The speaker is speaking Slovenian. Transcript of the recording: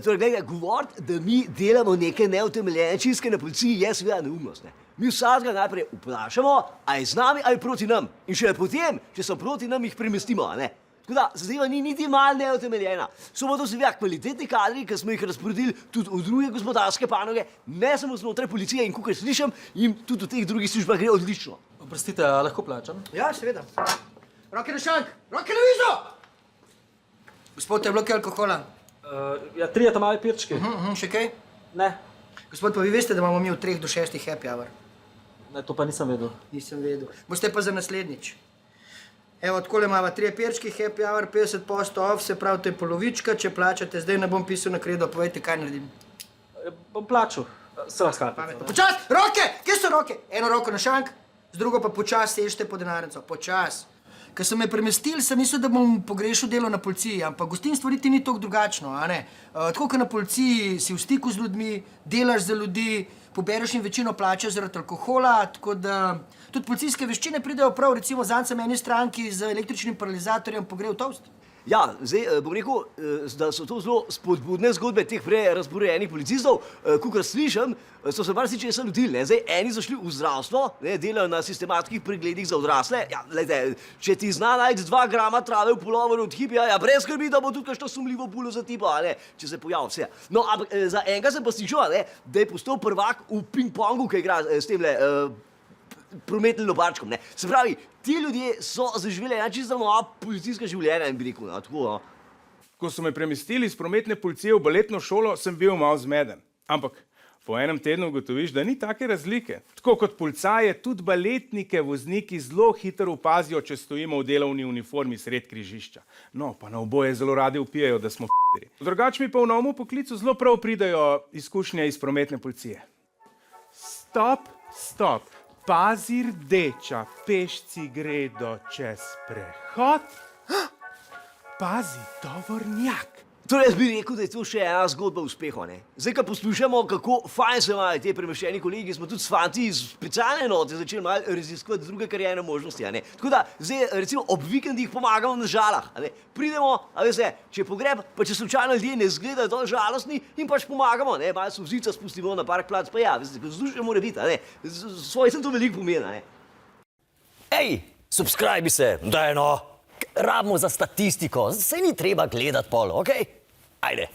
Torej, gledaj, govoriti, da mi delamo neke neutemeljene čistke na policiji, je seveda neumnost. Ne? Mi vsakega najprej vprašamo, a je z nami ali proti nam. In šele potem, če so proti nam, jih premestimo. Ne? Tako da, zadeva ni niti malo neutemeljena. So pa to seveda kvalitetni kadri, ki smo jih razporedili tudi v druge gospodarske panoge, ne samo znotraj policije in kakor slišim, jim tudi v teh drugih službah gre odlično. Oprostite, a lahko plačam? Ja, seveda. Roke na šank, roke na vizo! Gospod, je bilo kaj alkohola? Ja, 3 mali pirčki. Še kaj? Ne. Gospod, pa vi veste, da imamo mi od 3 do 6 happy hour? Ne, to pa nisem vedel. Nisem vedel. Boste pa za naslednjič. Evo, takole imava 3 pirčki, happy hour, 50% off, se pravi, to je polovička, če plačate, zdaj ne bom pisal na kredo, povejte, kaj naredim. Bom plačal. Se vas kartica. Pametno. Počas! Roke! Kje so roke? Eno roko na šank, z drugo pa počas sežite po denarnico. Počas. Ko so me premestili, sem mislil, da bom pogrešal delo na policiji, ampak gostinstvo niti ni toliko drugačno, a ne? Tako, kot na policiji si v stiku z ljudmi, delaš za ljudi, pobereš jim večino plače zaradi alkohola, tako da tudi policijske veščine pridejo prav, recimo zanj sem eni stranki z električnim paralizatorjem pogrel toast. Ja, zdaj bom rekel, da so to zelo spodbudne zgodbe teh prej razporejenih policistov. Kakor slišim, so se marsičesa lotili. Zdaj, eni so šli v zdravstvo, delajo na sistematskih pregledih za odrasle. Ja, glejte, če ti zna najti 2 grama trave v puloveru od hipija, ja, brez skrbi, da bo tudi kakšno sumljivo pulo za tipa, če se pojavi vse. No, ampak za enega sem pa slišal, da je postal prvak v ping-pongu, ki igra s temle prometnim loparčkom. Se pravi, ti ljudje so zaživeli čisto nova policijska življenja in bi rekel, tako. Ko so me premestili iz prometne policije v baletno šolo, sem bil malo zmeden. Ampak po enem tednu ugotoviš, da ni take razlike. Tako kot policaje, tudi baletnike vozniki zelo hitro opazijo, če stojimo v delovni uniformi sred križišča. No, pa na oboje zelo radi vpijejo, da smo f***eri. Drugač mi pa v novem poklicu zelo prav pridajo izkušnje iz prometne policije. Stop, stop. Pazi rdeča, pešci gredo čez prehod. Pazi, tovornjak. Torej, jaz bi rekel, da je to še ena zgodba uspeha. Zdaj, ko poslušamo, kako fajn se imajo te premeščeni kolegi, smo tudi s fanti iz specialne enote začeli malo raziskovati druge karierne možnosti. Tako da, zdaj, recimo, ob vikendih pomagamo na žalah. Pridemo, a veste, če je pogreb, pa če slučajno ljudje ne izgledajo dovolj žalostni, jim pač pomagamo. Malo solzica spustimo na park plac, pa ja, veste, vzdušje mora biti. Svojcem to veliko pomeni. Ej, subscribi se, daj no. Rabimo za statistiko, saj ni treba gledati pol, okej? Ajde.